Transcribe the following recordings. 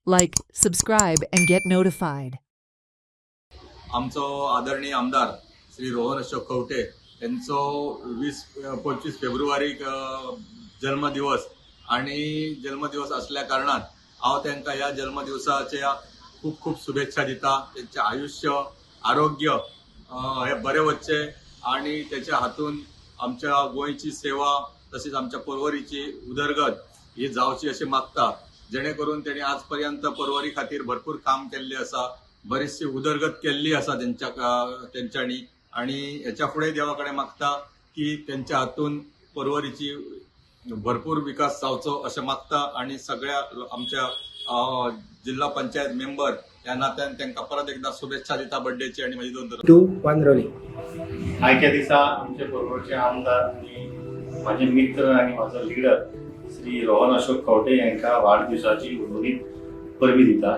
Like, subscribe, and get notified. आमचो आदरणीय आमदार श्री रोहन अशोक खवटे यांचो 25 फेब्रुवारीक जन्मदिवस आणि जन्मदिवस असल्या कारणान हांव तांकां ह्या जन्मदिवसाच्या खूप खूप शुभेच्छा दिता. त्यांचे आयुष्य आरोग्य हे बरे वच्चे आणि त्याच्या हातून आमच्या गोंयची सेवा तसेच आमच्या परवरीची उदरगत ही जावची अशी मागता. जेणेकरून त्यांनी आजपर्यंत परवरी खातीर भरपूर काम केल्ले आसा, बरीचशी उदरगत केल्ली आसा त्यांच्यानी आणि याच्या पुढे देवाकडे मागता की त्यांच्या हातून परवरीची भरपूर विकास जावचो अशें मागता आणि सगळ्या आमच्या जिल्हा पंचायत मेंबर या नात्यान त्यांना परत एकदा शुभेच्छा दिता बर्थडेची आणि माझी 2-1 आयच्या दिसा आमचे बरोबरचे आमदार आणि माझे मित्र आणि माझा लीडर श्री रोहन अशोक खवटे यांका वाढदिवसाची उर्वरित परबी दिता.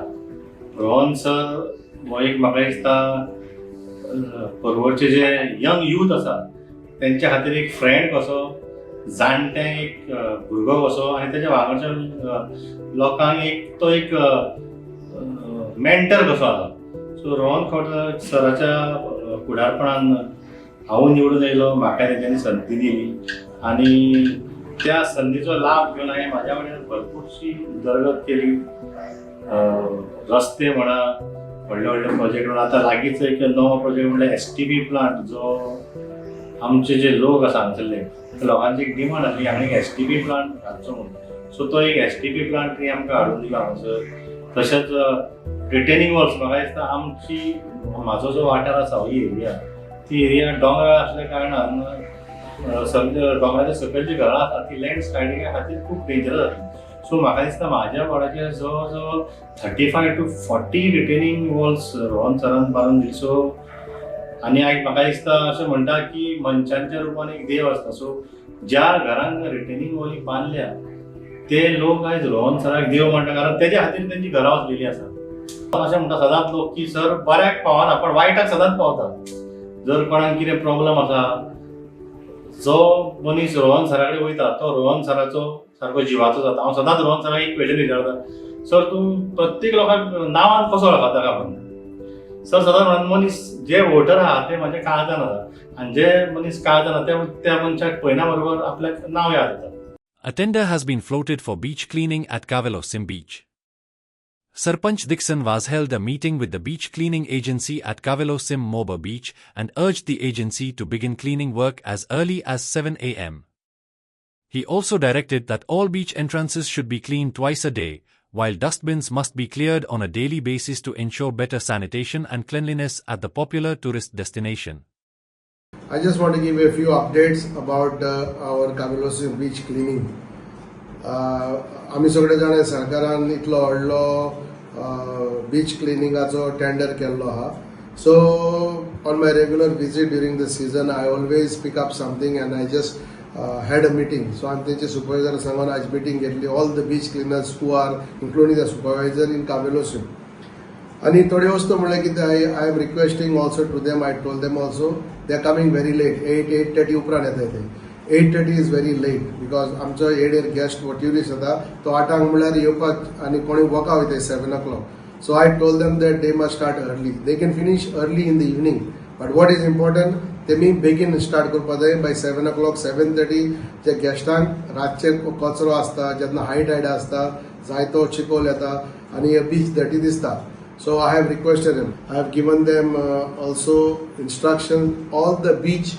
रोहन सर हो एक म्हाका दिसता परवरचे जे यंग यूथ आसा त्यांच्या खातीर एक फ्रेंड कसो, जाणटे एक भुरगो कसो आणि त्याच्या वांगडच्या लोकांक एक मेंटर कसो आसा. सो रोहन खवटे सराच्या फुडारपणान हांव निवडून येयलो, म्हाका तेंच्यांनी संधी दिली आणि त्या संधीचो लाभ घेवन हांवें म्हाज्या कडेन भरपूरशी उदरगत केली. रस्ते म्हणा, व्हडले व्हडले प्रोजेक्ट म्हणा, आतां लागींच एक नवो प्रोजेक्ट म्हणल्यार STP प्लांट, जो आमचे जे लोक आसा हांगसरले त्या लोकांची एक डिमांड आसली हांगा एक STP प्लांट घालचो म्हणून. सो तो एक STP प्लांट आमकां हाडून दिलो हांगसर. तशेंच रिटेनिंग वॉल्स म्हाका दिसता म्हाजो जो वाठार आसा ही एरिया, ती एरिया डोंगराळ आसल्या कारणान डोंगराच्या सकयल घरां आसा ती लँडस्लायडिंगा खातीर खूब डेंजरस जातली. सो म्हाका दिसता म्हाज्या वाड्याचेर जवळ जवळ 35 to 40 रिटेनिंग वॉल्स रोहन सरान बांदून दिली. सो आनी म्हाका दिसता अशें म्हणटा की मनशांच्या रुपान एक देव आसता. सो ज्या घरांक रिटेनिंग वॉली बांदल्या ते लोक आयज रोहन सराक देव म्हणटा, कारण तेज्या खातीर तेंची घरां वचलेली आसा. अशें म्हणटा सदांच लोक की सर बऱ्याक पावना पण वायटाक सदांच पावता. जर कोणाक कितें प्रॉब्लम आसा, जो मनीस रोहन सरा कडेन वयता तो रोहन सराचो सारको जिवाचो जाता. हांव सदांच रोहन सराक एक क्वेश्चन विचारता, सर तूं प्रत्येक लोकांक नांवान कसो वळखता काय म्हणटा. सर सदांच म्हणून मनीस जे वोटर आहा ते म्हाजे काळजान आसा आनी जे मनीस काळजान आसा त्या मनशाक पळयना बरोबर आपल्याक नांव याद येता. A tender has been floated for beach cleaning at Cavelosim Beach. Sarpanch Dixon was held a meeting with the beach cleaning agency at Cavelosim Moba Beach and urged the agency to begin cleaning work as early as 7 a.m. He also directed that all beach entrances should be cleaned twice a day, while dustbins must be cleared on a daily basis to ensure better sanitation and cleanliness at the popular tourist destination. I just want to give a few updates about our Cavelosim beach cleaning. आम्ही सगळे जाण सरकारान इतलो व्हडलो beach क्लिनिंगाचो tender केल्लो आहा. So on my regular visit during the season I always pick up something and I just had a meeting. So आमी तेंचे सुपरवायझर सांगून आज मीटिंग घेतली, all the beach cleaners who are including the supervisor in Cavelosim. आणि थोडी वस्तू म्हणल्यार कितें I am requesting also to them, I told them also they are coming very late. 8:30 उपरांत येताय ते. 8:30 इज व्हेरी लेट बिकॉज आमचो येडेर गेस्ट वो ट्युरिस्ट येता तो 8 म्हणल्यार येवपाक आनी कोणी वॉका वयताय 7 o'clock. So I told them that they must start early. They can finish early in the evening, but what is important तेमी बेगीन स्टार्ट करपा जाय. बाय 7 o'clock 7:30 जे गेस्टांक रातचे कचरो आसता, जेन्ना हाय टायड आसता, जायतो चिकोल येता आनी बीच डर्टी दिसता. So I have requested them. I have given them also instruction. All the beach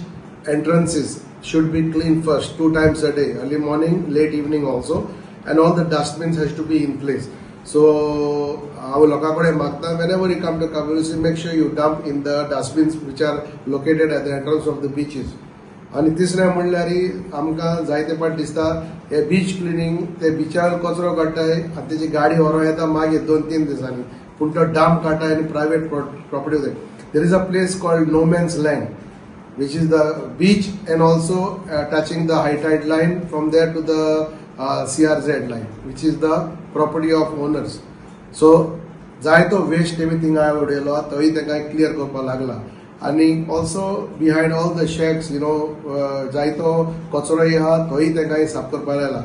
entrances should be cleaned first 2 times a day, early morning, late evening also, and all the dustbins has to be in place. So our lokakode magta, whenever you come to Cavelosim, make sure you dump in the dustbins which are located at the entrance of the beaches. आणि तिसरें म्हणल्यार आमकां जायते फावट दिसता हे beach cleaning ते बिचार कचरो काडटाय आनी तेजी गाडी व्हरों येता मागीर 2-3 दिसांनी, पूण तो डंप काडटाय आनी प्रायवेट प्रॉपर्टी वयता. There is a place called no man's land which is the beach and also touching the high tide line, from there to the CRZ line, which is the property of owners. So जायतो waste तेमी थिंगा उडयलो, तोय तांकां clear करपाक लागला. आनी also behind all the shakes जायतो कचरोय आहा तोय तांकां साफ करपाक लागला.